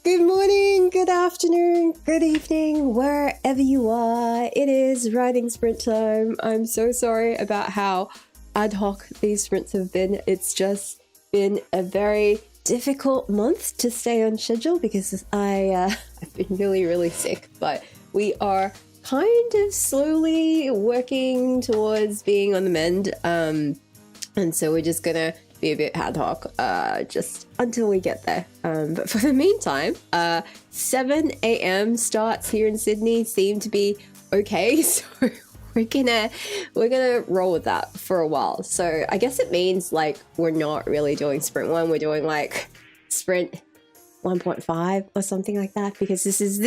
Good morning, good afternoon, good evening, wherever you are. It is riding sprint time. I'm so sorry about how ad hoc these sprints have been. It's just been a very difficult month to stay on schedule because I've been really sick, but we are kind of slowly working towards being on the mend. And so we're just gonna be a bit ad hoc just until we get there. But for the meantime, 7 a.m. starts here in Sydney seem to be okay, so we're gonna roll with that for a while. So I guess it means like we're not really doing sprint 1, we're doing like sprint 1.5 or something like that, because this is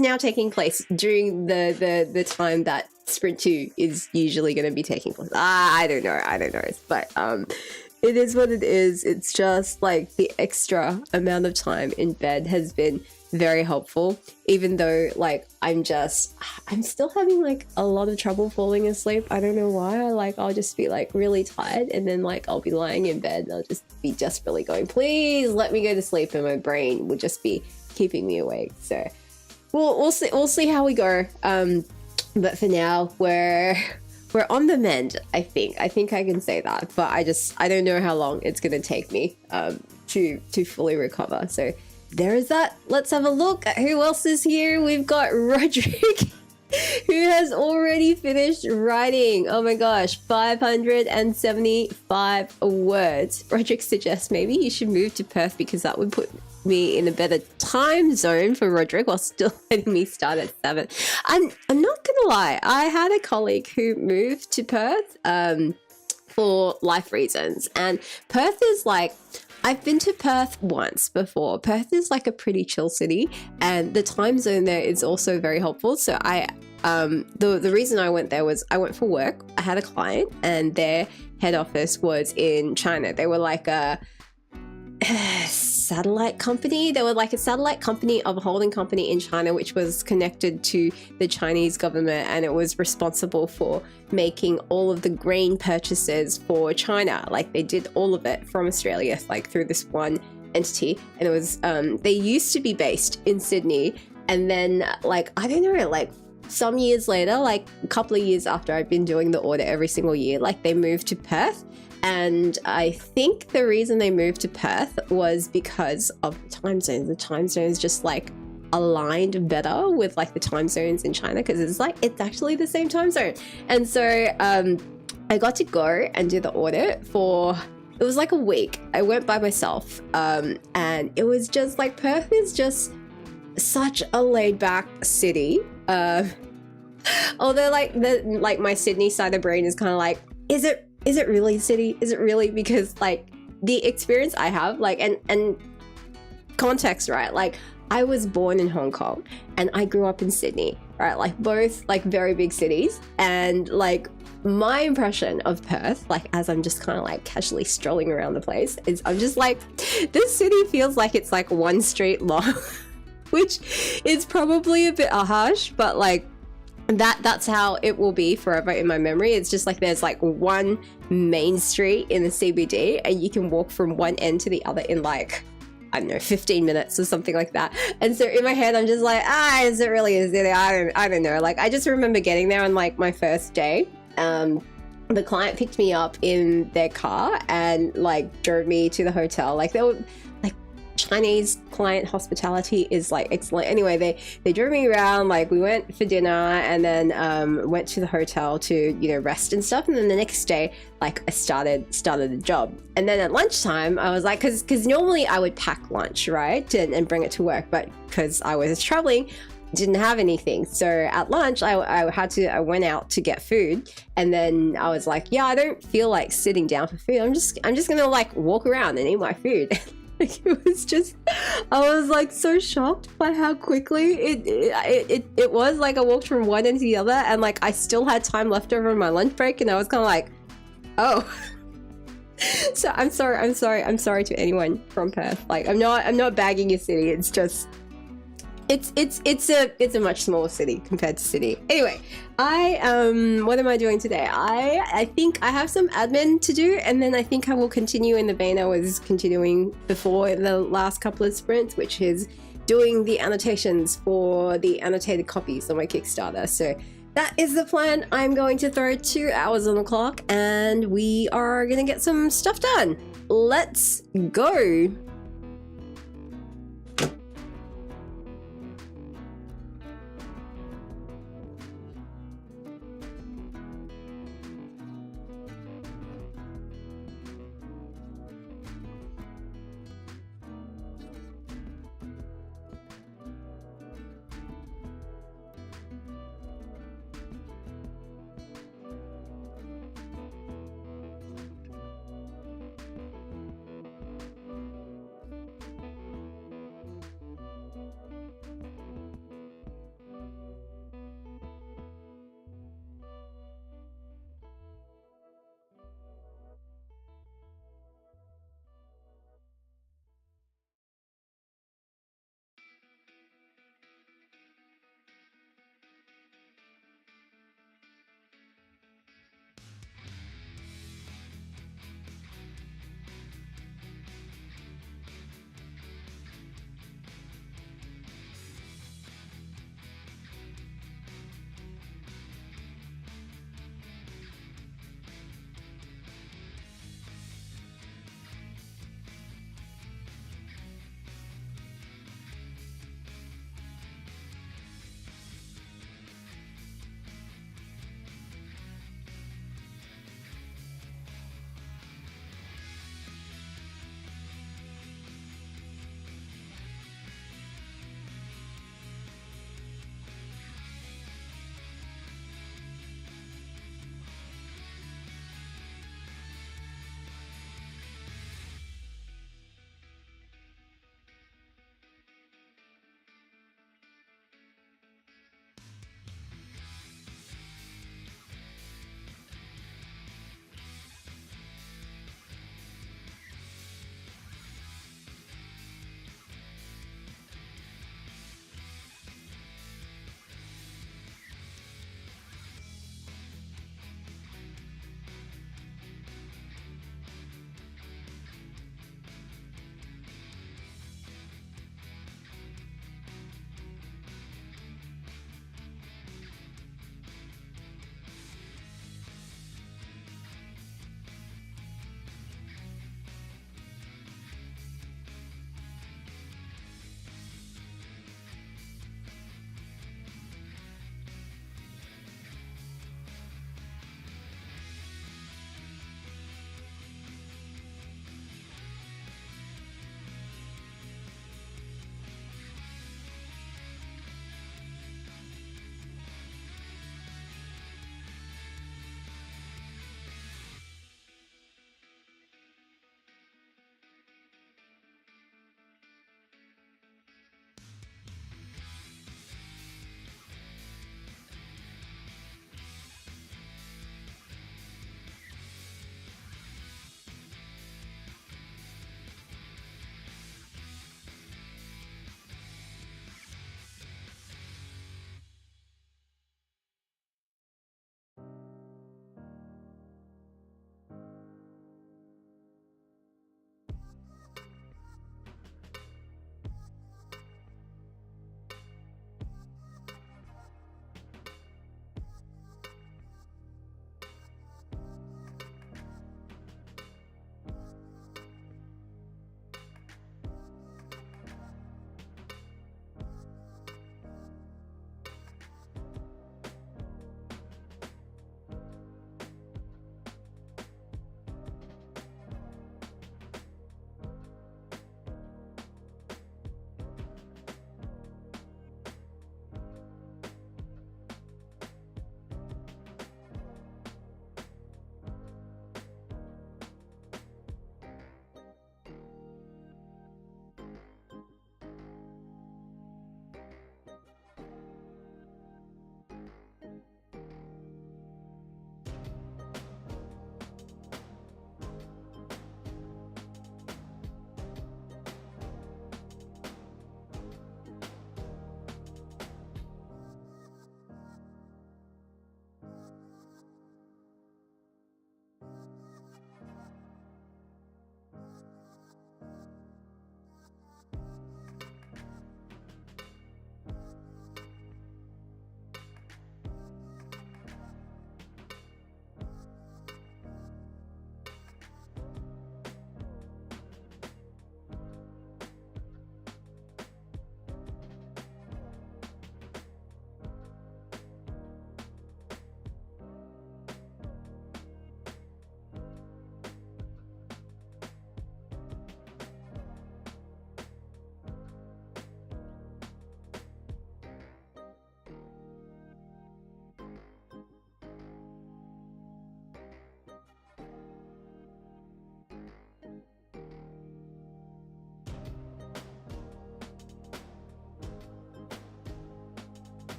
now taking place during the time that sprint 2 is usually going to be taking place. I don't know, but it is what it is. It's just like the extra amount of time in bed has been very helpful, even though like I'm still having like a lot of trouble falling asleep. I don't know why. I'll just be like really tired, and then like I'll be lying in bed and I'll just be desperately going, please let me go to sleep, and my brain will just be keeping me awake. So we'll see how we go. But for now, we're on the mend. I think I can say that, but I don't know how long it's gonna take me to fully recover. So there is that. Let's have a look at who else is here. We've got Roderick, who has already finished writing. Oh my gosh, 575 words. Roderick suggests maybe you should move to Perth because that would put me in a better time zone for Roderick while still letting me start at 7. I'm not gonna lie, I had a colleague who moved to Perth for life reasons, and Perth is like, I've been to Perth once before. Perth is like a pretty chill city, and the time zone there is also very helpful. So the reason I went there was I went for work. I had a client and their head office was in China. They were like a satellite company. They were like a satellite company of a holding company in China, which was connected to the Chinese government, and it was responsible for making all of the grain purchases for China. Like they did all of it from Australia, like through this one entity. And it was they used to be based in Sydney, and then like I don't know, like some years later, like a couple of years after I'd been doing the audit every single year, like they moved to Perth. And I think the reason they moved to Perth was because of the time zones. The time zones just like aligned better with like the time zones in China, because it's actually the same time zone. And so I got to go and do the audit for, it was like a week. I went by myself, and it was just like, Perth is just such a laid back city. Although like my Sydney side of brain is kind of like, is it really a city? Is it really? Because like the experience I have, like, and context, right? Like I was born in Hong Kong and I grew up in Sydney, right? Like both like very big cities. And like my impression of Perth, like as I'm just kind of like casually strolling around the place, is I'm just like, this city feels like it's like one street long, which is probably a bit harsh, but like that's how it will be forever in my memory. It's just like there's like one main street in the CBD and you can walk from one end to the other in like, I don't know, 15 minutes or something like that. And so in my head I'm just like, is it really a city? I don't know. Like I just remember getting there on like my first day. The client picked me up in their car and like drove me to the hotel. Like they were like, Chinese client hospitality is like excellent. Anyway, they drove me around, like we went for dinner and then went to the hotel to, you know, rest and stuff. And then the next day, like I started the job. And then at lunchtime, I was like, because normally I would pack lunch, right, and bring it to work, but because I was traveling, didn't have anything. So at lunch, I went out to get food, and then I was like, yeah, I don't feel like sitting down for food. I'm just gonna like walk around and eat my food. Like it was just, I was like so shocked by how quickly it was. Like I walked from one end to the other, and like I still had time left over in my lunch break, and I was kind of like, oh. So I'm sorry to anyone from Perth. Like I'm not bagging your city. It's just it's a much smaller city compared to Sydney. Anyway, what am I doing today? I think I have some admin to do, and then I think I will continue in the vein I was continuing before the last couple of sprints, which is doing the annotations for the annotated copies on my Kickstarter. So that is the plan. I'm going to throw 2 hours on the clock, and we are gonna get some stuff done. Let's go.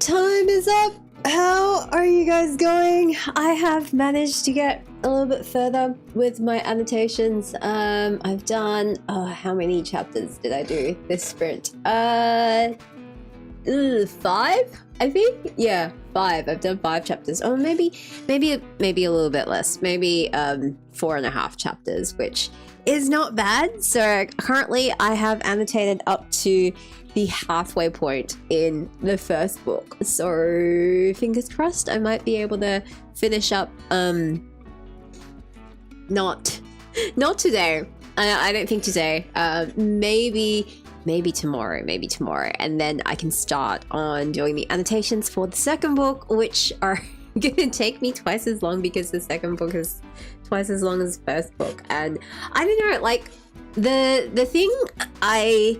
time is up. How are you guys going? I have managed to get a little bit further with my annotations. I've done, how many chapters did I do this sprint? 5, I think. Yeah, 5. I've done 5 chapters. Oh, maybe a little bit less. Maybe 4.5 chapters, which is not bad. So currently I have annotated up to the halfway point in the first book. So fingers crossed I might be able to finish up not today. I don't think today. Maybe tomorrow, and then I can start on doing the annotations for the second book, which are gonna take me twice as long because the second book is twice as long as the first book. And I don't know, like the thing I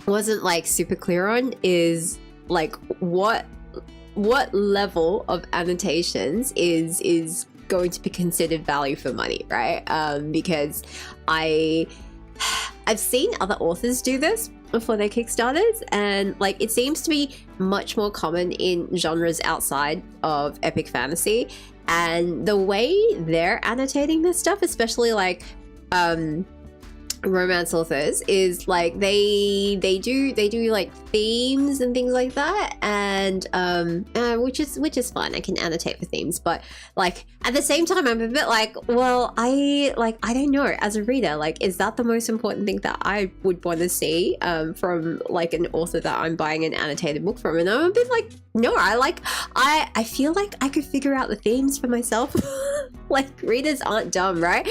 wasn't like super clear on is like what level of annotations is going to be considered value for money, right? Because I've seen other authors do this for their Kickstarters, and like it seems to be much more common in genres outside of epic fantasy. And the way they're annotating this stuff, especially like romance authors, is like they do like themes and things like that, and which is fun. I can annotate for themes, but like at the same time I'm a bit like, well, I don't know, as a reader, like is that the most important thing that I would want to see from like an author that I'm buying an annotated book from? And I'm a bit like, no, I feel like I could figure out the themes for myself. Like readers aren't dumb, right?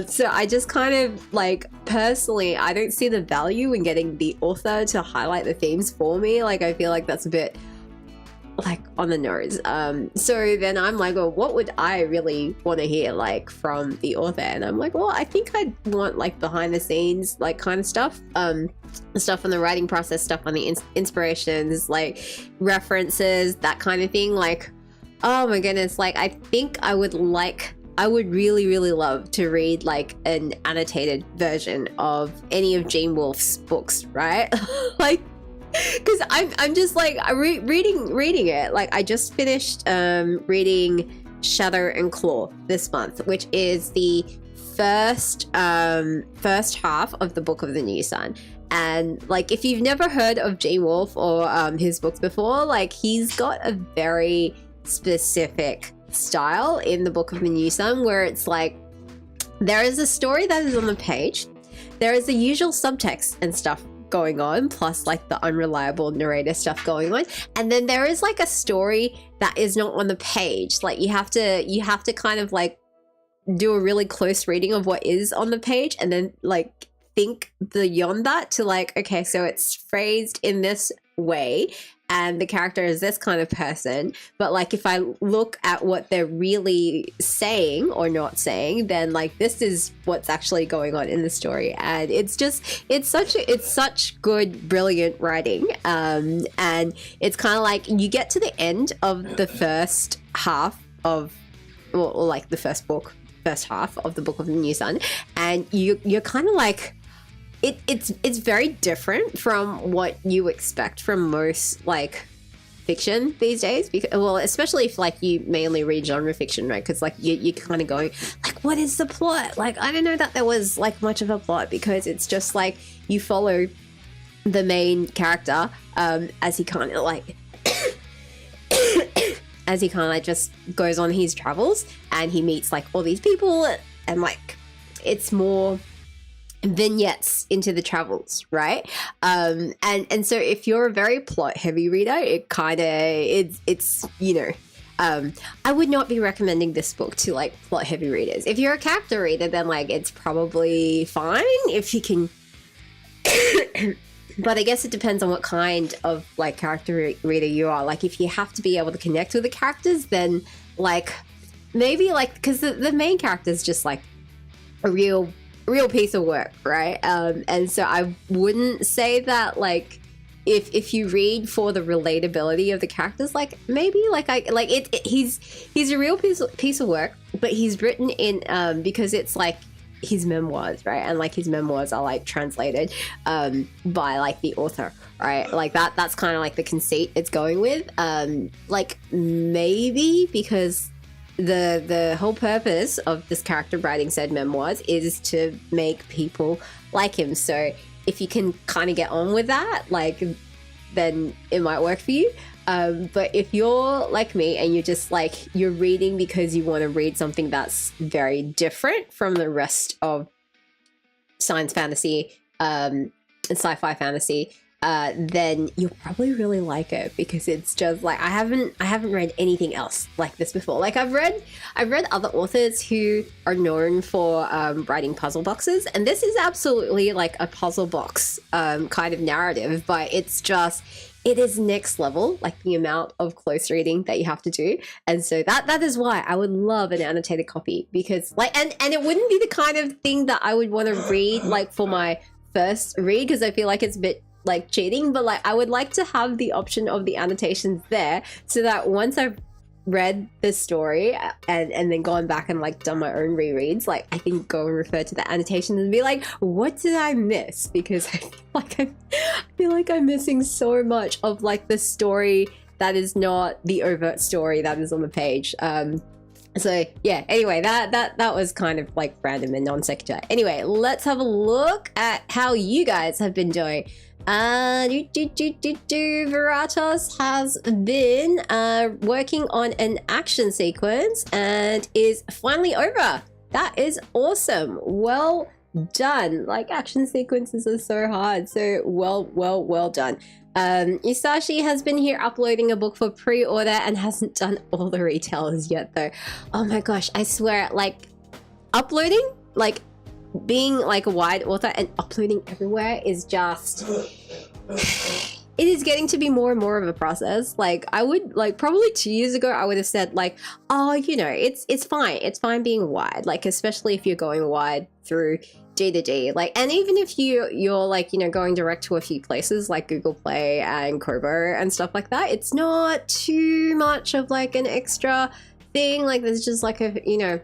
So I just kind of like, personally, I don't see the value in getting the author to highlight the themes for me. Like I feel like that's a bit like on the nose. So then I'm like, well, what would I really want to hear like from the author? And I'm like, well, I think I'd want like behind the scenes like kind of stuff, stuff on the writing process, stuff on the inspirations, like references, that kind of thing. Like, oh my goodness, like I think I would really love to read like an annotated version of any of Gene Wolfe's books, right? Like, because I'm just like reading it. Like I just finished reading Shadow and Claw this month, which is the first half of the Book of the New Sun. And like if you've never heard of Gene Wolfe or his books before, like he's got a very specific style in the Book of the New Sun, where it's like there is a story that is on the page, there is the usual subtext and stuff going on, plus like the unreliable narrator stuff going on, and then there is like a story that is not on the page. Like you have to kind of like do a really close reading of what is on the page, and then like think beyond that to like, okay, so it's phrased in this way and the character is this kind of person, but like if I look at what they're really saying or not saying, then like this is what's actually going on in the story. And it's such good, brilliant writing, and it's kind of like you get to the end of the first half of, or like the first half of the Book of the New Sun, and you're kind of like, it's very different from what you expect from most like fiction these days, because, well, especially if like you mainly read genre fiction, right? Because like you're kind of going like, what is the plot? Like I don't know that there was like much of a plot, because it's just like you follow the main character as he kind of like just goes on his travels, and he meets like all these people, and like it's more vignettes into the travels, right? And so if you're a very plot heavy reader, it's you know, I would not be recommending this book to like plot heavy readers. If you're a character reader, then like it's probably fine if you can but I guess it depends on what kind of like character reader you are. Like if you have to be able to connect with the characters, then like maybe like, because the main character is just like a real piece of work, right? And so I wouldn't say that like if you read for the relatability of the characters, like maybe like he's a real piece of work, but he's written in because it's like his memoirs, right? And like his memoirs are like translated by like the author, right? Like that's kind of like the conceit it's going with. Like maybe because the whole purpose of this character writing said memoirs is to make people like him. So if you can kind of get on with that, like, then it might work for you. But if you're like me and you're just like, you're reading because you want to read something that's very different from the rest of science fantasy and sci-fi fantasy, then you'll probably really like it, because it's just like, I haven't read anything else like this before. Like I've read other authors who are known for writing puzzle boxes, and this is absolutely like a puzzle box kind of narrative, but it's just, it is next level, like the amount of close reading that you have to do. And so that is why I would love an annotated copy, because like, and it wouldn't be the kind of thing that I would want to read like for my first read, because I feel like it's a bit like cheating, but like I would like to have the option of the annotations there, so that once I've read the story and then gone back and like done my own rereads, like I can go and refer to the annotations and be like, what did I miss? Because I feel like I'm missing so much of like the story that is not the overt story that is on the page. So yeah, anyway, that was kind of like random and non sequitur. Anyway, let's have a look at how you guys have been doing. Veratos has been working on an action sequence and is finally over. That is awesome. Well done. Like, action sequences are so hard, so well done. Isashi has been here uploading a book for pre-order and hasn't done all the retailers yet though. Oh my gosh, I swear, like uploading, like being like a wide author and uploading everywhere is just, it is getting to be more and more of a process. Like I would, like probably 2 years ago, I would have said like, oh, you know, it's fine being wide, like especially if you're going wide through D2D, like, and even if you're like, you know, going direct to a few places like Google Play and Kobo and stuff like that, it's not too much of like an extra thing. Like there's just like a, you know,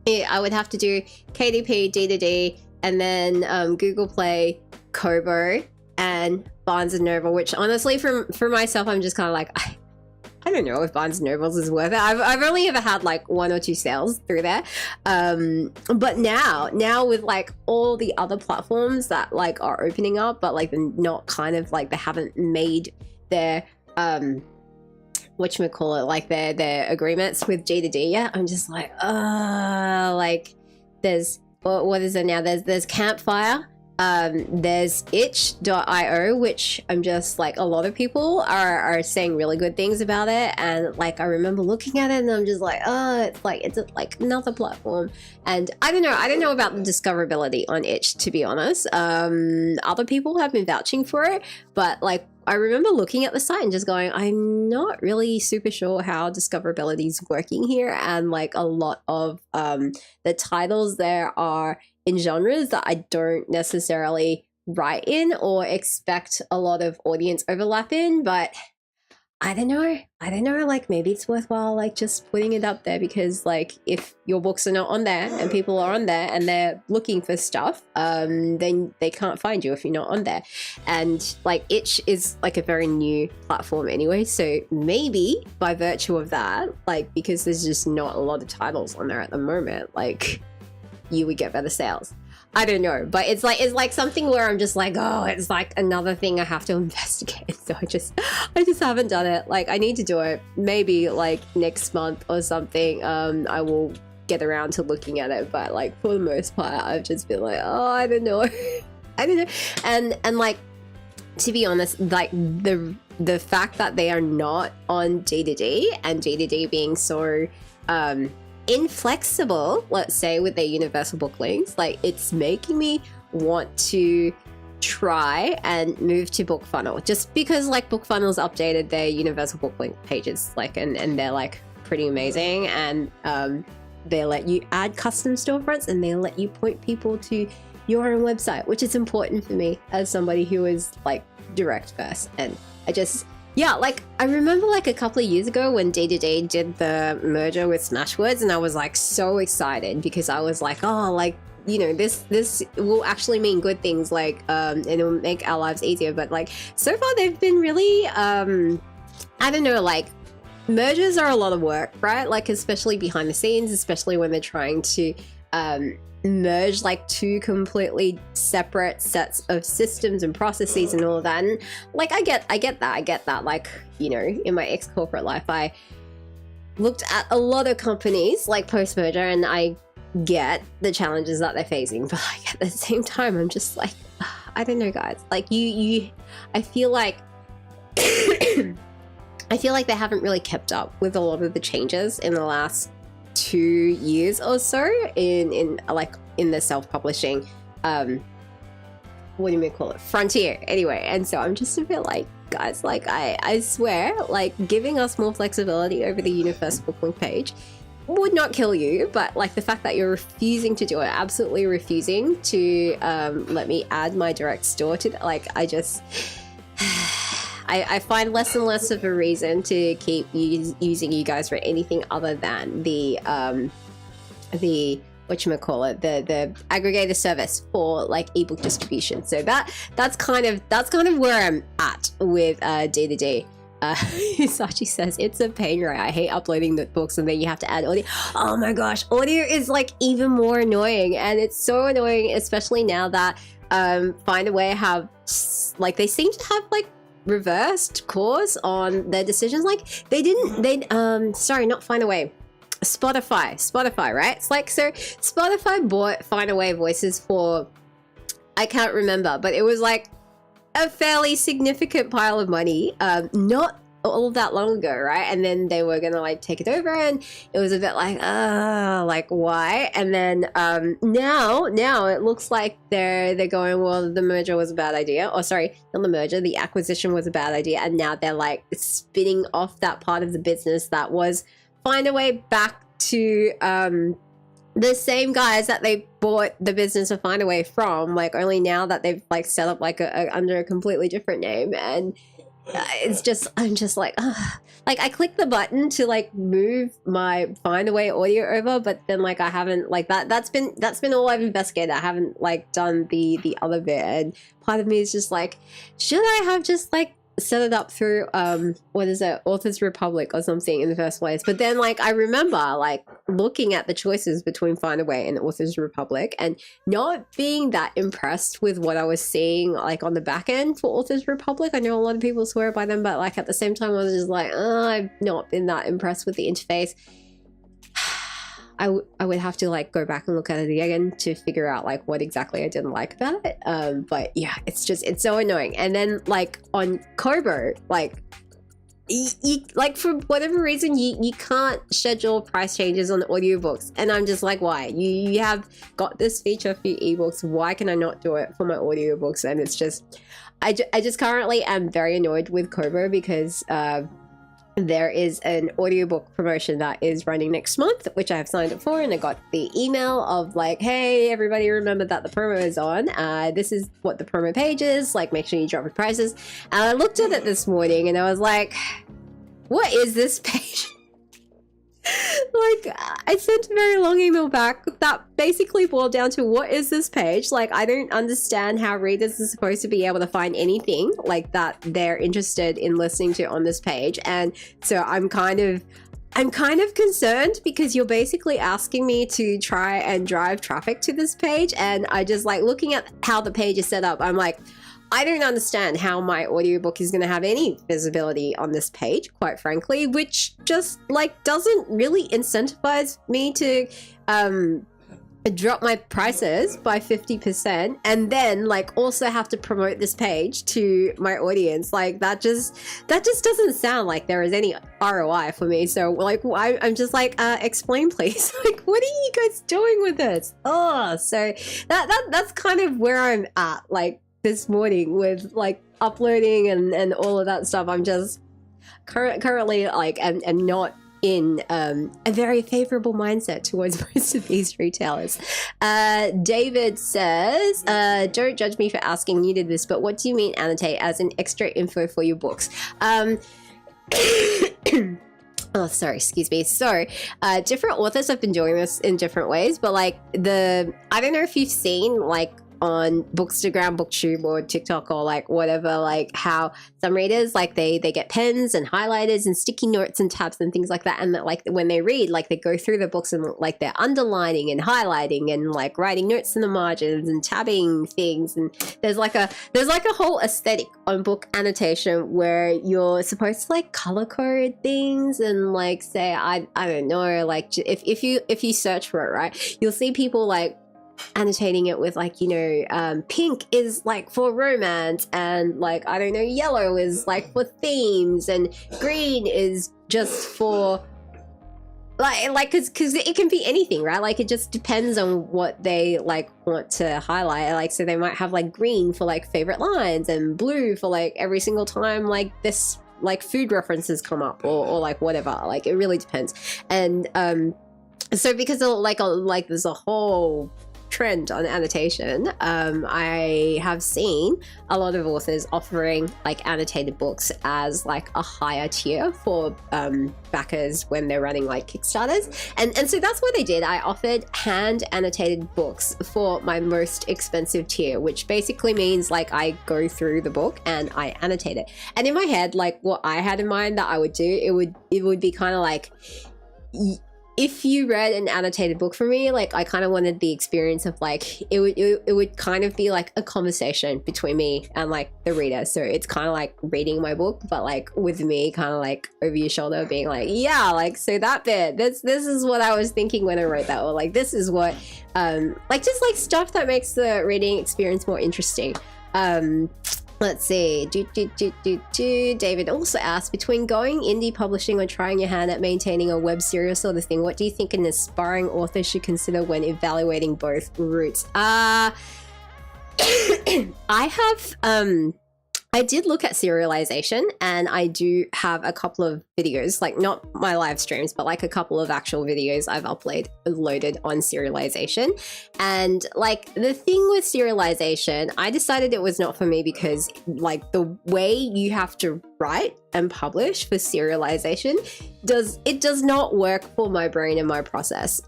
I would have to do KDP, D2D, and then Google Play, Kobo, and Barnes and Noble, which honestly for myself, I'm just kind of like, I don't know if Barnes & Nobles is worth it. I've only ever had like 1 or 2 sales through there. But now with like all the other platforms that like are opening up, but like they're not kind of like, they haven't made their, whatchamacallit, like their agreements with G2D yet. I'm just like, like there's, what is it now? There's Campfire. There's itch.io, which I'm just like, a lot of people are saying really good things about it, and like I remember looking at it and I'm just like, oh, it's like another platform. And I don't know about the discoverability on itch, to be honest. Other people have been vouching for it, but like I remember looking at the site and just going, I'm not really super sure how discoverability is working here, and like a lot of the titles there are in genres that I don't necessarily write in or expect a lot of audience overlap in, but I don't know, like maybe it's worthwhile like just putting it up there, because like if your books are not on there and people are on there and they're looking for stuff, then they can't find you if you're not on there. And like itch is like a very new platform anyway, so maybe by virtue of that, like because there's just not a lot of titles on there at the moment, like you would get better sales. I don't know, but it's like something where I'm just like, oh, it's like another thing I have to investigate. So I just haven't done it. Like I need to do it maybe like next month or something. I will get around to looking at it, but like for the most part, I've just been like, oh, I don't know. And like, to be honest, like the fact that they are not on D2D, and D2D being so inflexible, let's say, with their universal book links, like it's making me want to try and move to BookFunnel, just because like BookFunnel's updated their universal book link pages, like and they're like pretty amazing, and they let you add custom storefronts and they let you point people to your own website, which is important for me as somebody who is like direct first. And yeah, like I remember like a couple of years ago when D2D did the merger with Smashwords, and I was like so excited because I was like, oh, like you know, this will actually mean good things, like and it will make our lives easier. But like so far they've been really I don't know, like mergers are a lot of work, right? Like especially behind the scenes, especially when they're trying to merge like two completely separate sets of systems and processes and all of that. And like I get that. Like, you know, in my ex-corporate life I looked at a lot of companies like post-merger, and I get the challenges that they're facing, but like at the same time I'm just like, I don't know, guys, like I feel like I feel like they haven't really kept up with a lot of the changes in the last 2 years or so in the self-publishing what do you call it, frontier, anyway. And so I'm just a bit like, guys, like I swear, like giving us more flexibility over the Universal Book Link page would not kill you, but like the fact that you're refusing to do it, absolutely refusing to let me add my direct store to that, like I just I find less and less of a reason to keep using you guys for anything other than the whatchamacallit, the aggregator service for like ebook distribution. So that's kind of where I'm at with D2D. Sachi says it's a pain, right? I hate uploading the books and then you have to add audio. Oh my gosh, audio is like even more annoying, and it's so annoying, especially now that Findaway have like, they seem to have like reversed course on their decisions. Like sorry, not Findaway, Spotify, right? It's like, so Spotify bought Findaway Voices for, I can't remember, but it was like a fairly significant pile of money, not all that long ago, right? And then they were gonna like take it over, and it was a bit like why? And then now it looks like they're going, well, the merger was a bad idea, or sorry, not the merger, the acquisition was a bad idea, and now they're like spinning off that part of the business that was Findaway back to the same guys that they bought the business of Findaway from, like only now that they've like set up like under a completely different name. And it's just, I'm just like, like I clicked the button to like move my Findaway audio over, but then like I haven't, like that's been all I've investigated. I haven't like done the other bit, and part of me is just like, should I have just like set it up through what is it, Authors Republic or something in the first place? But then like I remember like looking at the choices between Findaway and Authors Republic and not being that impressed with what I was seeing like on the back end for Authors Republic. I know a lot of people swear by them, but like at the same time I was just like, I've not been that impressed with the interface. I would have to like go back and look at it again to figure out like what exactly I didn't like about it. But yeah, it's so annoying. And then like on Kobo, like you like for whatever reason you can't schedule price changes on audiobooks, and I'm just like, why? You have got this feature for your ebooks, why can I not do it for my audiobooks? And it's just, I just currently am very annoyed with Kobo because there is an audiobook promotion that is running next month, which I have signed up for, and I got the email of like, hey, everybody, remember that the promo is on. This is what the promo page is, like make sure you drop your prices. And I looked at it this morning and I was like, what is this page? Like, I sent a very long email back that basically boiled down to, what is this page? Like, I don't understand how readers are supposed to be able to find anything like that they're interested in listening to on this page. And so I'm kind of concerned, because you're basically asking me to try and drive traffic to this page, and I just like looking at how the page is set up, I'm like, I don't understand how my audiobook is going to have any visibility on this page, quite frankly, which just like doesn't really incentivize me to drop my prices by 50% and then like also have to promote this page to my audience. Like that just doesn't sound like there is any ROI for me. So like I'm just like, explain please. Like, what are you guys doing with this? Oh, so that's kind of where I'm at, like this morning with like uploading and all of that stuff. I'm just currently like I'm not in a very favorable mindset towards most of these retailers. David says, don't judge me for asking, you did this, but what do you mean annotate as an extra info for your books? Oh, sorry, excuse me. So, different authors have been doing this in different ways, but like I don't know if you've seen like on Bookstagram, Booktube, or TikTok, or like whatever, like how some readers like they get pens and highlighters and sticky notes and tabs and things like that, and that like when they read, like they go through the books and like they're underlining and highlighting and like writing notes in the margins and tabbing things, and there's like a whole aesthetic on book annotation where you're supposed to like color code things and like say I don't know, like if you search for it, right, you'll see people like annotating it with like, you know, pink is like for romance, and like I don't know, yellow is like for themes, and green is just for like because it can be anything, right? Like it just depends on what they like want to highlight. Like so they might have like green for like favorite lines and blue for like every single time like this like food references come up, or like whatever. Like it really depends. And so because of like there's a whole trend on annotation, I have seen a lot of authors offering like annotated books as like a higher tier for backers when they're running like Kickstarters, and so that's what they did. I offered hand annotated books for my most expensive tier, which basically means like I go through the book and I annotate it. And in my head, like what I had in mind that I would do, it would be kind of like, if you read an annotated book from me, like I kind of wanted the experience of like it would kind of be like a conversation between me and like the reader. So it's kind of like reading my book, but like with me kind of like over your shoulder being like, yeah, like so that bit, this is what I was thinking when I wrote that, or like this is what like just like stuff that makes the reading experience more interesting. Let's see. David also asked, between going indie publishing or trying your hand at maintaining a web series sort of thing, what do you think an aspiring author should consider when evaluating both routes? I did look at serialization, and I do have a couple of videos, like not my live streams, but like a couple of actual videos I've loaded on serialization. And like the thing with serialization, I decided it was not for me because like the way you have to write and publish for serialization does not work for my brain and my process.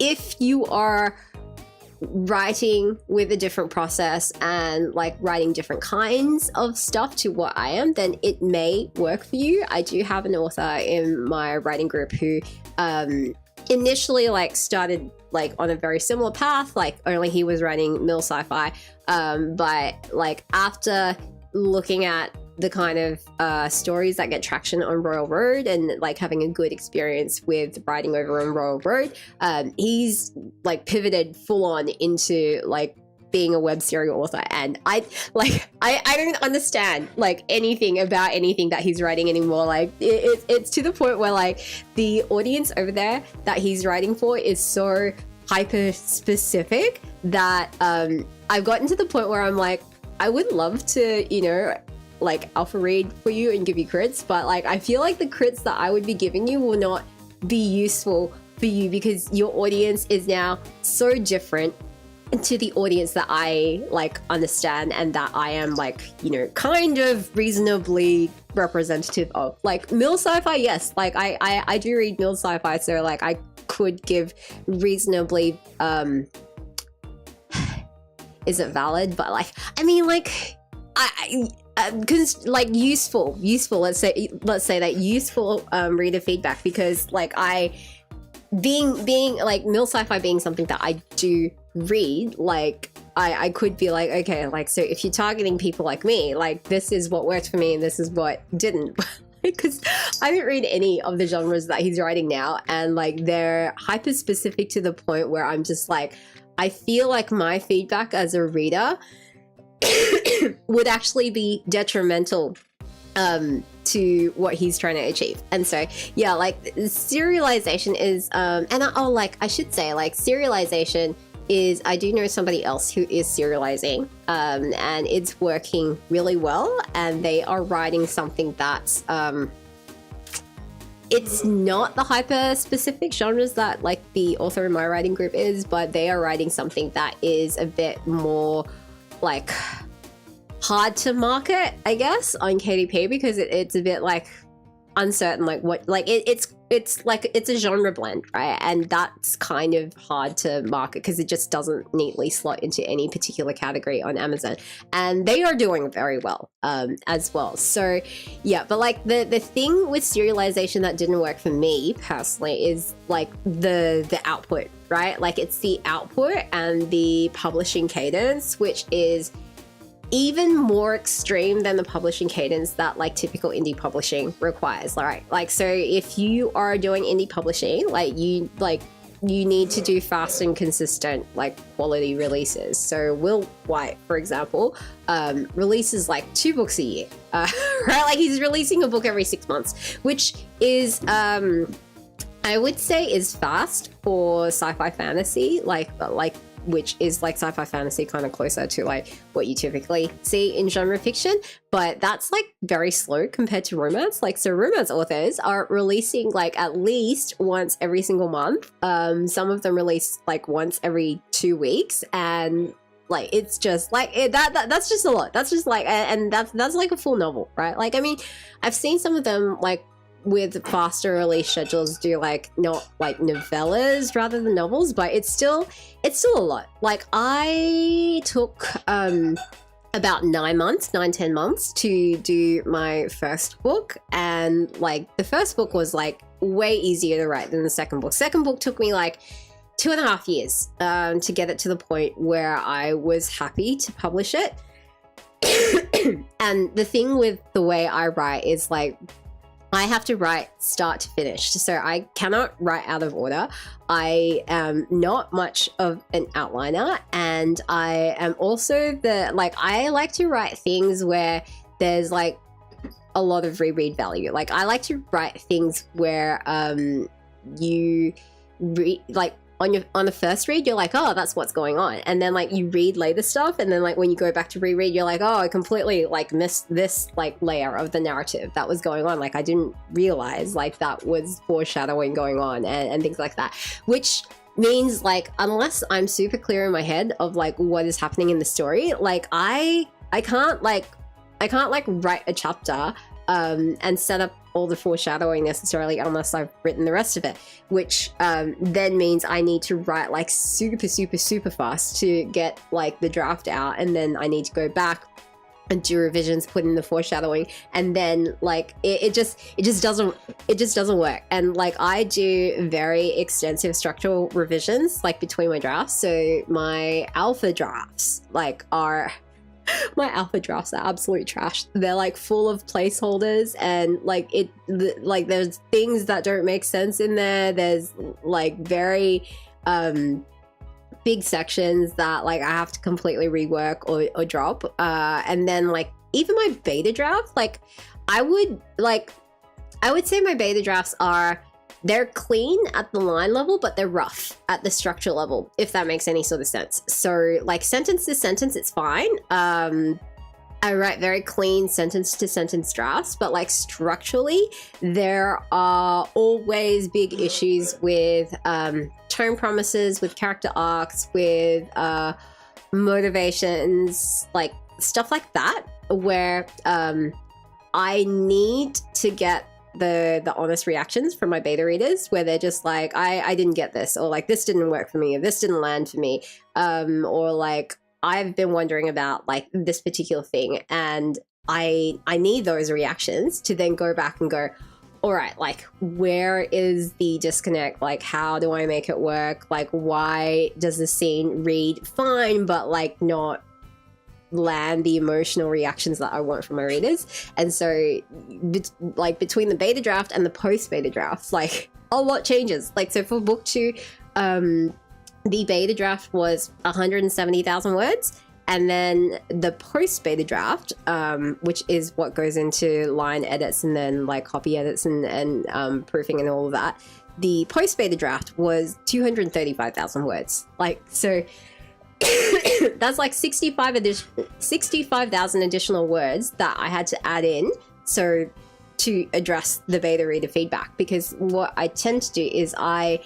If you are writing with a different process and like writing different kinds of stuff to what I am, then it may work for you. I do have an author in my writing group who initially like started like on a very similar path, like only he was writing mill sci-fi, but like after looking at the kind of stories that get traction on Royal Road and like having a good experience with writing over on Royal Road, he's like pivoted full on into like being a web series author. And I don't understand like anything about anything that he's writing anymore. Like it's to the point where like the audience over there that he's writing for is so hyper specific that I've gotten to the point where I'm like, I would love to, you know, like alpha read for you and give you crits, but like I feel like the crits that I would be giving you will not be useful for you because your audience is now so different to the audience that I like understand and that I am like, you know, kind of reasonably representative of. Like mill sci-fi, yes, like I do read mill sci-fi, so like I could give reasonably is it valid, but like I mean like because like useful let's say that useful reader feedback, because like I being like mill sci-fi being something that I do read, like I could be like, okay, like so if you're targeting people like me, like this is what worked for me and this is what didn't. Because I don't read any of the genres that he's writing now, and like they're hyper specific to the point where I'm just like, I feel like my feedback as a reader would actually be detrimental to what he's trying to achieve. And so yeah, like serialization is I should say like serialization is, I do know somebody else who is serializing and it's working really well, and they are writing something that's it's not the hyper specific genres that like the author in my writing group is, but they are writing something that is a bit more like hard to market, I guess, on KDP, because it's a bit like uncertain, like what, like it's like it's a genre blend, right? And that's kind of hard to market because it just doesn't neatly slot into any particular category on Amazon, and they are doing very well as well. So yeah, but like the thing with serialization that didn't work for me personally is like the output, right? Like it's the output and the publishing cadence, which is even more extreme than the publishing cadence that like typical indie publishing requires, right? Like, so if you are doing indie publishing, you need to do fast and consistent like quality releases. So Will White, for example, releases like 2 books a year, right? Like he's releasing a book every 6 months, which is I would say is fast for sci-fi fantasy, which is like sci-fi fantasy, kind of closer to like what you typically see in genre fiction, but that's like very slow compared to romance. Like, so romance authors are releasing like at least once every single month. Some of them release like once every 2 weeks, and like it's just like that's just a lot. That's just like, and that's like a full novel, right? Like, I mean, I've seen some of them like with faster release schedules do like not like novellas rather than novels, but it's still a lot. Like I took about 10 months to do my first book, and like the first book was like way easier to write than the second book took me like 2.5 years to get it to the point where I was happy to publish it. And the thing with the way I write is like I have to write start to finish, so I cannot write out of order. I am not much of an outliner, and I am also I like to write things where there's like a lot of reread value. Like I like to write things where you read, like on the first read you're like, oh, that's what's going on, and then like you read later stuff, and then like when you go back to reread you're like, oh, I completely like missed this like layer of the narrative that was going on. Like I didn't realize like that was foreshadowing going on, and things like that, which means like unless I'm super clear in my head of like what is happening in the story, like I can't write a chapter and set up all the foreshadowing necessarily unless I've written the rest of it, which then means I need to write like super fast to get like the draft out, and then I need to go back and do revisions, put in the foreshadowing, and then like it just doesn't work. And like I do very extensive structural revisions like between my drafts, so my alpha drafts are absolute trash. They're like full of placeholders, and like there's things that don't make sense in there. There's like very big sections that like I have to completely rework or drop, and then like even my beta draft, like I would say my beta drafts they're clean at the line level, but they're rough at the structure level, if that makes any sort of sense. So like sentence to sentence, it's fine. I write very clean sentence to sentence drafts, but like structurally, there are always big issues with tone promises, with character arcs, with motivations, like stuff like that, where I need to get the honest reactions from my beta readers, where they're just like, I didn't get this, or like this didn't work for me, or this didn't land for me, or like I've been wondering about like this particular thing, and I need those reactions to then go back and go, all right, like where is the disconnect? Like how do I make it work? Like why does the scene read fine but like not land the emotional reactions that I want from my readers? And so like between the beta draft and the post beta drafts, like a lot changes. Like so for book 2, the beta draft was 170,000 words, and then the post beta draft, which is what goes into line edits and then like copy edits and proofing and all of that, the post beta draft was 235,000 words. Like so that's like 65,000 additional words that I had to add in so to address the beta reader feedback, because what I tend to do is I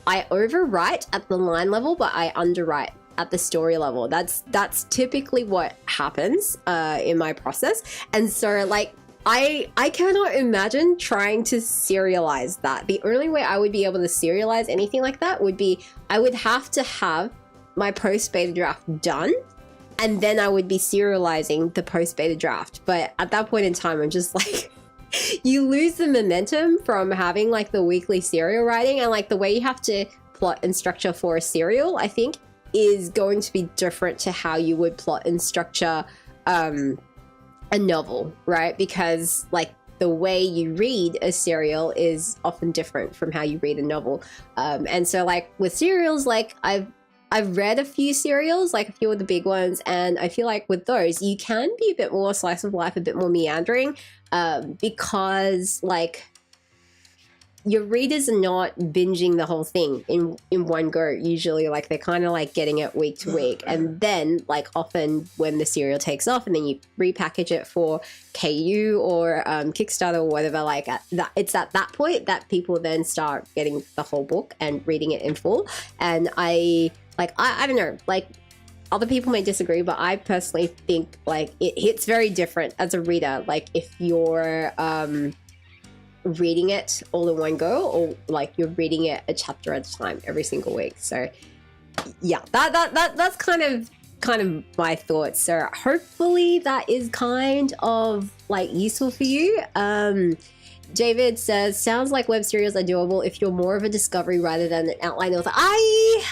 overwrite at the line level, but I underwrite at the story level. That's typically what happens in my process. And so like I cannot imagine trying to serialize that. The only way I would be able to serialize anything like that would be I would have to have my post beta draft done, and then I would be serializing the post beta draft. But at that point in time, I'm just like, you lose the momentum from having like the weekly serial writing, and like the way you have to plot and structure for a serial, I think, is going to be different to how you would plot and structure a novel, right? Because like the way you read a serial is often different from how you read a novel. And so like with serials, like I've read a few serials, like a few of the big ones, and I feel like with those, you can be a bit more slice of life, a bit more meandering, because like your readers are not binging the whole thing in one go. Usually, like they're kind of like getting it week to week, and then like often when the serial takes off, and then you repackage it for KU or Kickstarter or whatever, like it's at that point that people then start getting the whole book and reading it in full. And I don't know, like other people may disagree, but I personally think like it hits very different as a reader. Like if you're reading it all in one go, or like you're reading it a chapter at a time every single week. So yeah, that's kind of my thoughts. So hopefully that is kind of like useful for you. David says, sounds like web serials are doable if you're more of a discovery rather than an outline author. I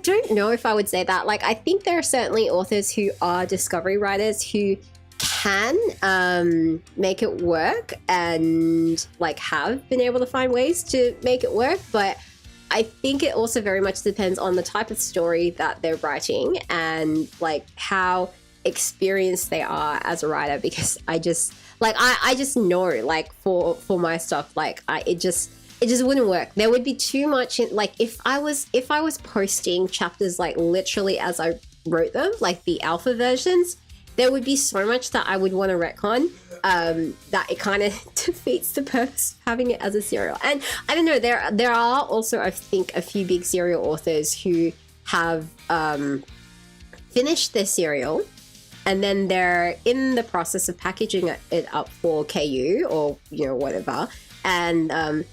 don't know if I would say that. Like, I think there are certainly authors who are discovery writers who can make it work and like have been able to find ways to make it work. But I think it also very much depends on the type of story that they're writing and like how experienced they are as a writer, because I just know like for my stuff, like it just wouldn't work. There would be too much like if I was posting chapters like literally as I wrote them, like the alpha versions, there would be so much that I would want to retcon that it kind of defeats the purpose of having it as a serial. And I don't know, there are also, I think, a few big serial authors who have finished their serial and then they're in the process of packaging it up for KU or, you know, whatever. And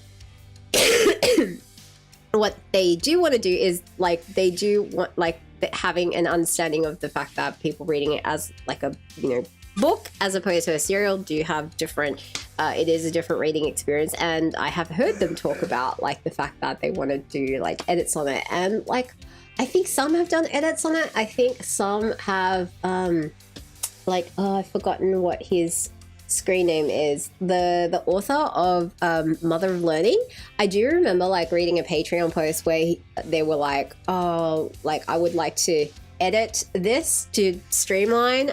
what they do want to do is like, they do want like having an understanding of the fact that people reading it as like a, you know, book as opposed to a serial do have different, it is a different reading experience. And I have heard them talk about like the fact that they want to do like edits on it, and like I think some have done edits on it. I think some have I've forgotten what his screen name is, the author of Mother of Learning. I do remember like reading a Patreon post where they were like, oh, like I would like to edit this to streamline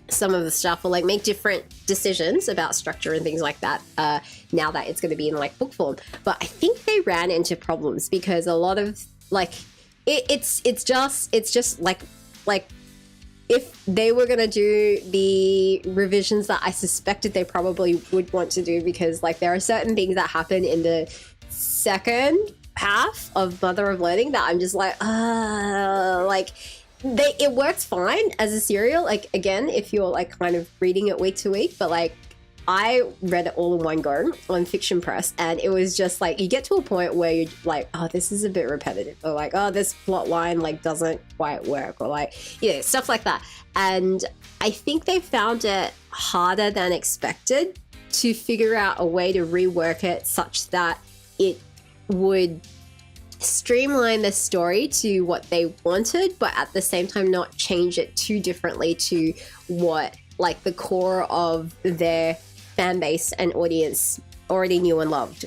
some of the stuff, or like make different decisions about structure and things like that now that it's going to be in like book form. But I think they ran into problems because a lot of like it's just like if they were going to do the revisions that I suspected they probably would want to do, because like there are certain things that happen in the second half of Mother of Learning that I'm just like, like it works fine as a serial. Like again, if you're like kind of reading it week to week, but like I read it all in one go on Fiction Press, and it was just like you get to a point where you're like, oh, this is a bit repetitive, or like, oh, this plot line like doesn't quite work, or like, you know, stuff like that. And I think they found it harder than expected to figure out a way to rework it such that it would streamline the story to what they wanted, but at the same time not change it too differently to what like the core of their fan base and audience already knew and loved,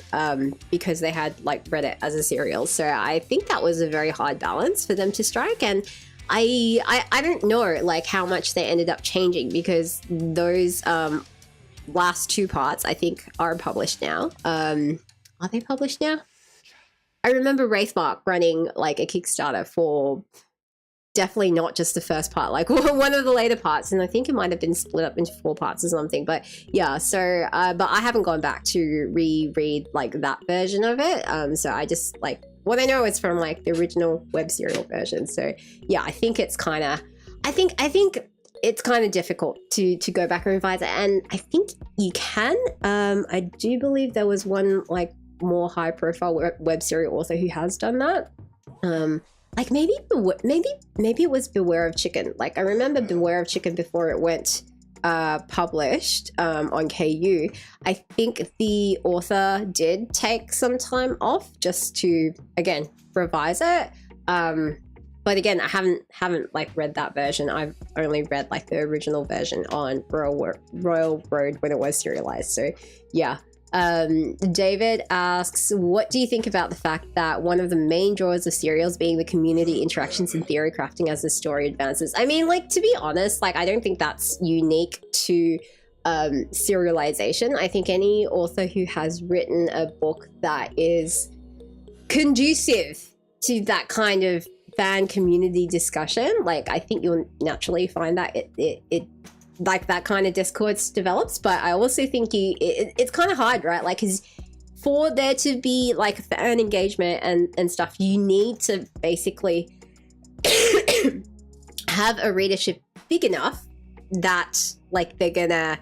because they had like read it as a serial. So I think that was a very hard balance for them to strike, and I don't know like how much they ended up changing, because those last two parts I think are published now. Are they published now? I remember Wraithmark running like a Kickstarter for definitely not just the first part, like one of the later parts, and I think it might have been split up into 4 parts or something. But yeah, so but I haven't gone back to reread like that version of it, so I just like what I know is from like the original web serial version. So yeah, I think it's kind of I think it's kind of difficult to go back and revise it, and I think you can. I do believe there was one like more high profile web series author who has done that. Like maybe it was Beware of Chicken. Like I remember Beware of Chicken before it went published on KU. I think the author did take some time off just to again revise it. But again, I haven't like read that version. I've only read like the original version on Royal Road when it was serialized. So yeah. David asks, what do you think about the fact that one of the main draws of serials being the community interactions and theory crafting as the story advances? I mean, like, to be honest, like, I don't think that's unique to serialization. I think any author who has written a book that is conducive to that kind of fan community discussion, like, I think you'll naturally find that it like that kind of discourse develops. But I also think it's kind of hard, right? Like, because for there to be like fan engagement and stuff, you need to basically have a readership big enough that like they're gonna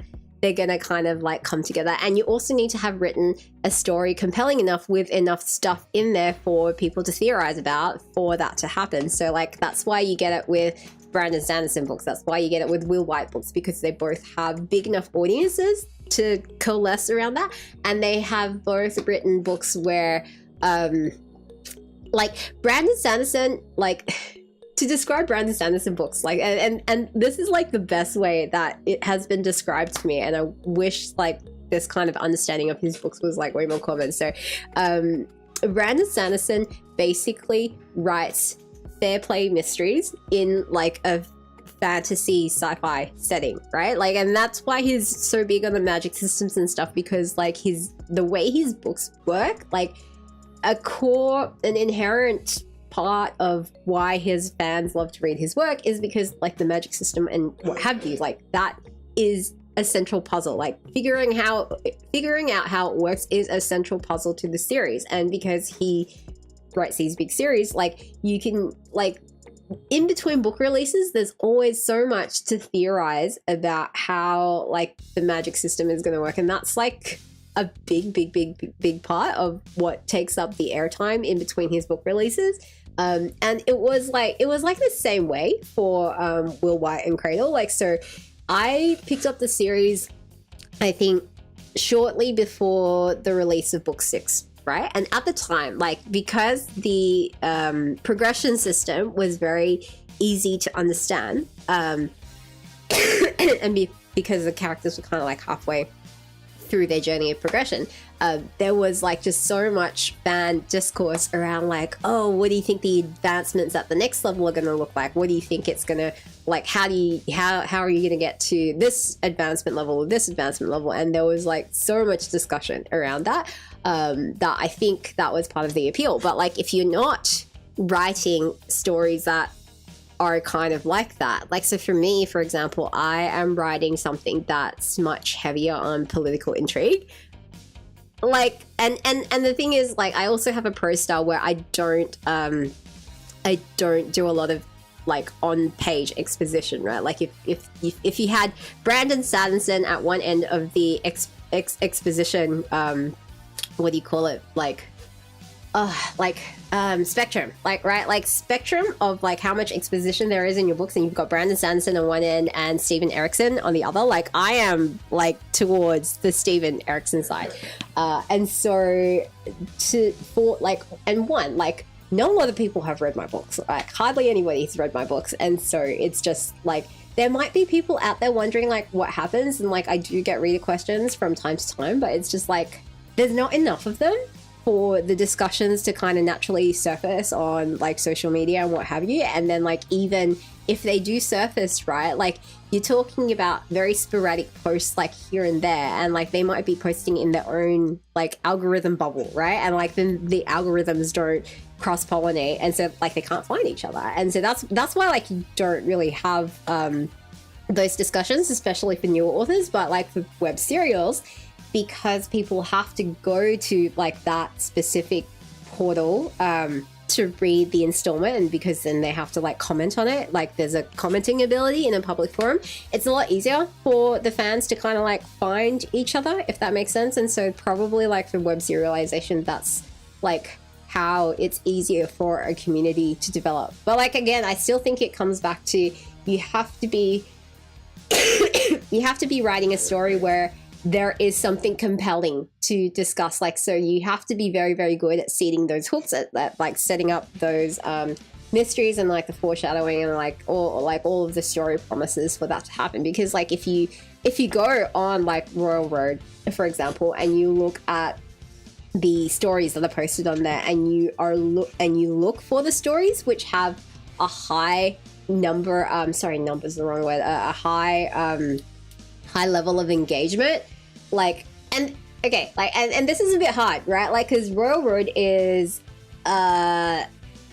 kind of like come together. And you also need to have written a story compelling enough with enough stuff in there for people to theorize about for that to happen. So like that's why you get it with Brandon Sanderson books. That's why you get it with Will White books, because they both have big enough audiences to coalesce around that. And they have both written books where like Brandon Sanderson, like to describe Brandon Sanderson books, like and this is like the best way that it has been described to me, and I wish like this kind of understanding of his books was like way more common. So Brandon Sanderson basically writes fair play mysteries in like a fantasy sci-fi setting, right? Like, and that's why he's so big on the magic systems and stuff, because like the way his books work, like an inherent part of why his fans love to read his work is because like the magic system and what have you, like that is a central puzzle. Like figuring out how it works is a central puzzle to the series. And because he writes these big series, like you can like in between book releases, there's always so much to theorize about how like the magic system is going to work, and that's like a big part of what takes up the airtime in between his book releases. And it was like the same way for Will White and Cradle. Like, so I picked up the series, I think, shortly before the release of book 6, right? And at the time, like, because the progression system was very easy to understand, and because the characters were kind of like halfway through their journey of progression, there was like just so much fan discourse around like, oh, what do you think the advancements at the next level are going to look like? What do you think it's going to like? How are you going to get to this advancement level or this advancement level? And there was like so much discussion around that, that I think that was part of the appeal. But like, if you're not writing stories that are kind of like that, like, so for me, for example, I am writing something that's much heavier on political intrigue, like, and the thing is, like, I also have a prose style where I don't do a lot of like on page exposition, right? Like if you had Brandon Sanderson at one end of the exposition, what do you call it, spectrum, like, right, like spectrum of like how much exposition there is in your books, and you've got Brandon Sanderson on one end and Steven Erikson on the other. Like, I am like towards the Steven Erikson side, and so not a lot of people have read my books. Like, hardly anybody's read my books, and so it's just like there might be people out there wondering like what happens, and like I do get reader questions from time to time, but it's just like there's not enough of them for the discussions to kind of naturally surface on like social media and what have you. And then like even if they do surface, right, like you're talking about very sporadic posts like here and there, and like they might be posting in their own like algorithm bubble, right? And like then the algorithms don't cross-pollinate, and so like they can't find each other. And so that's why like you don't really have those discussions, especially for newer authors. But like for web serials, because people have to go to like that specific portal to read the installment, and because then they have to like comment on it, like there's a commenting ability in a public forum, it's a lot easier for the fans to kind of like find each other, if that makes sense. And so probably like for web serialization, that's like how it's easier for a community to develop. But like, again, I still think it comes back to you have to be you have to be writing a story where there is something compelling to discuss. Like, so you have to be very, very good at seeding those hooks, at that, like setting up those mysteries and like the foreshadowing and like all of the story promises for that to happen. Because like if you go on like Royal Road, for example, and you look at the stories that are posted on there, and you look for the stories which have a high number, sorry, number's the wrong word, a high level of engagement, like, and okay, like, and this is a bit hard, right? Like, because Royal Road is a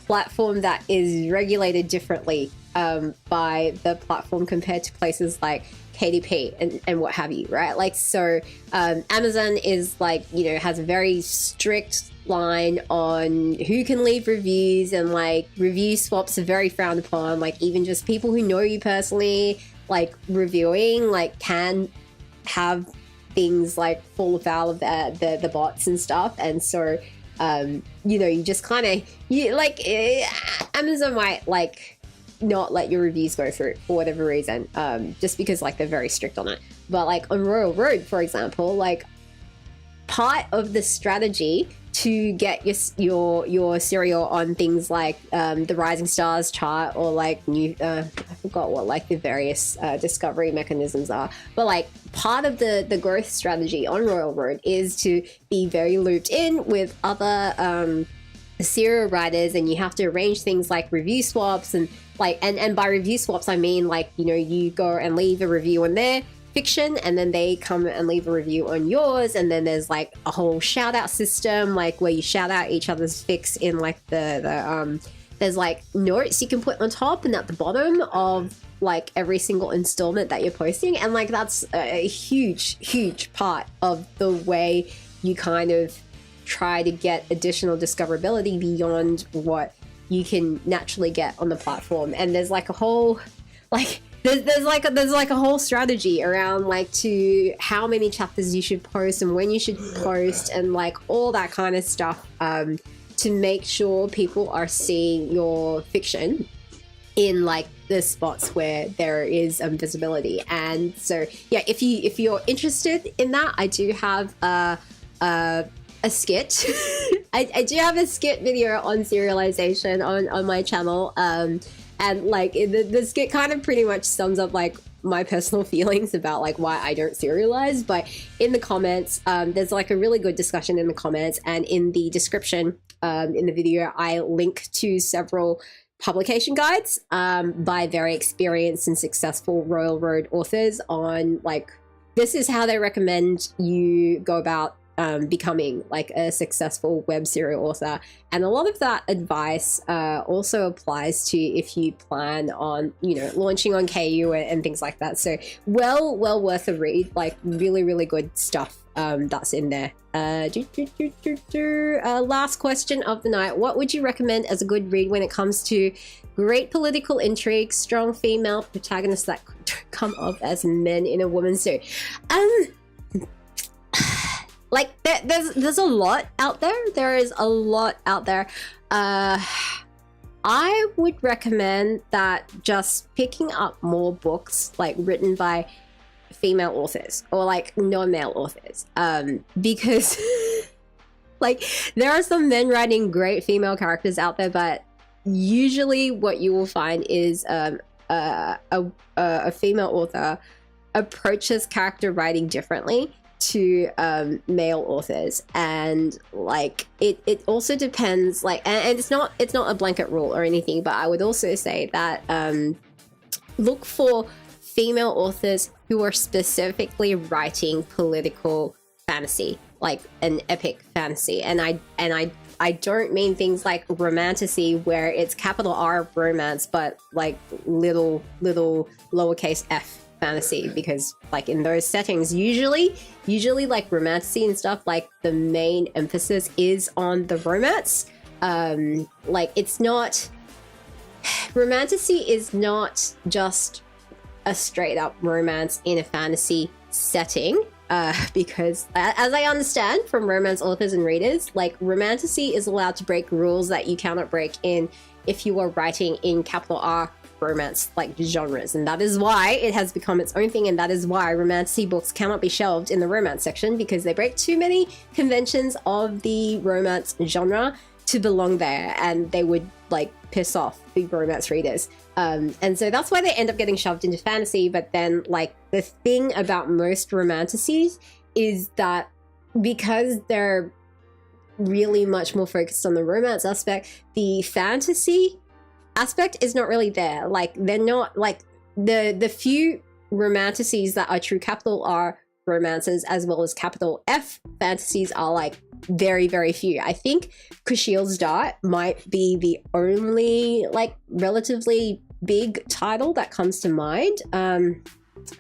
platform that is regulated differently by the platform compared to places like KDP and what have you, right? Like, so Amazon is like, you know, has a very strict line on who can leave reviews, and like review swaps are very frowned upon. Like, even just people who know you personally, like reviewing, like can have things like fall afoul of the bots and stuff. And so you know, you just kind of Amazon might like not let your reviews go through for whatever reason, just because like they're very strict on it. But like on Royal Road, for example, like part of the strategy to get your serial on things like the Rising Stars chart, or like new I forgot what like the various discovery mechanisms are, but like part of the growth strategy on Royal Road is to be very looped in with other serial writers, and you have to arrange things like review swaps, and like and by review swaps I mean like, you know, you go and leave a review on their fiction and then they come and leave a review on yours, and then there's like a whole shout out system, like where you shout out each other's fics in like the there's like notes you can put on top and at the bottom of like every single installment that you're posting. And like that's a huge part of the way you kind of try to get additional discoverability beyond what you can naturally get on the platform. And there's like a whole like there's like a whole strategy around like to how many chapters you should post and when you should post, and like all that kind of stuff, to make sure people are seeing your fiction in like the spots where there is visibility. And so yeah, if you're interested in that, I do have a skit. I do have a skit video on serialization on my channel, and like the skit kind of pretty much sums up like my personal feelings about like why I don't serialize. But in the comments, there's like a really good discussion in the comments, and in the description in the video I link to several publication guides by very experienced and successful Royal Road authors on like this is how they recommend you go about becoming like a successful web serial author. And a lot of that advice also applies to if you plan on, you know, launching on KU and things like that. So well worth a read, like really good stuff that's in there. Last question of the night: what would you recommend as a good read when it comes to great political intrigue, strong female protagonists that come off as men in a woman's suit? Like there's a lot out there. There is a lot out there. I would recommend that just picking up more books like written by female authors or like non-male authors, because like there are some men writing great female characters out there, but usually what you will find is a female author approaches character writing differently to male authors. And like it also depends, like, and it's not a blanket rule or anything, but I would also say that look for female authors who are specifically writing political fantasy, like an epic fantasy. And I don't mean things like romantasy where it's capital R romance but like little lowercase f fantasy, because like in those settings usually like romantasy and stuff, like the main emphasis is on the romance, Like, it's not... Romantasy is not just a straight up romance in a fantasy setting, because as I understand from romance authors and readers, like, romantasy is allowed to break rules that you cannot break if you are writing in capital R romance like genres, and that is why it has become its own thing, and that is why romantasy books cannot be shelved in the romance section, because they break too many conventions of the romance genre to belong there, and they would like piss off the romance readers. And so that's why they end up getting shoved into fantasy. But then, like, the thing about most romantasies is that because they're really much more focused on the romance aspect, the fantasy aspect is not really there. Like, they're not like the few romantasies that are true capital R romances as well as capital F fantasies are like very, very few. I think Kushiel's Dart might be the only like relatively big title that comes to mind.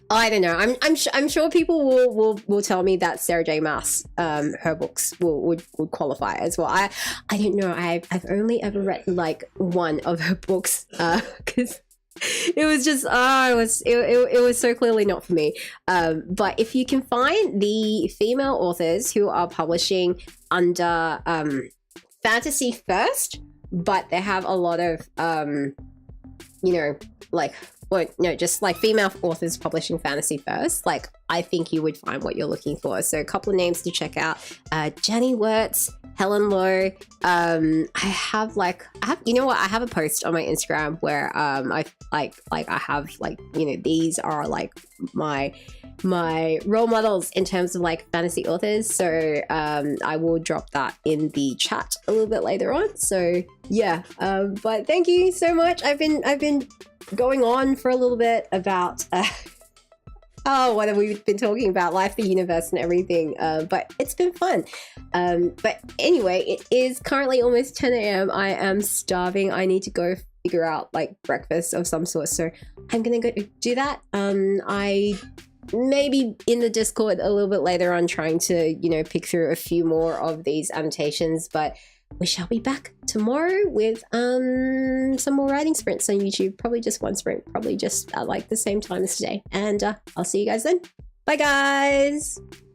I don't know. I'm sure people will tell me that Sarah J. Maas, her books would qualify as well. I don't know. I've only ever read like one of her books because it was just it was so clearly not for me. But if you can find the female authors who are publishing under fantasy first, but they have a lot of you know, like, well, no, just like female authors publishing fantasy first, like, I think you would find what you're looking for. So a couple of names to check out: Jenny Wirtz, Helen Lowe. I have, you know what? I have a post on my Instagram where I have like, you know, these are like my role models in terms of like fantasy authors. So I will drop that in the chat a little bit later on. So yeah, but thank you so much. I've been going on for a little bit about oh, what have we been talking about? Life, the universe, and everything. But it's been fun. But anyway, it is currently almost 10 a.m. I am starving. I need to go figure out like breakfast of some sort. So I'm gonna go do that. I may be in the Discord a little bit later on trying to, you know, pick through a few more of these annotations, but we shall be back tomorrow with some more writing sprints on YouTube. Probably just one sprint, probably just at like the same time as today. And I'll see you guys then. Bye guys.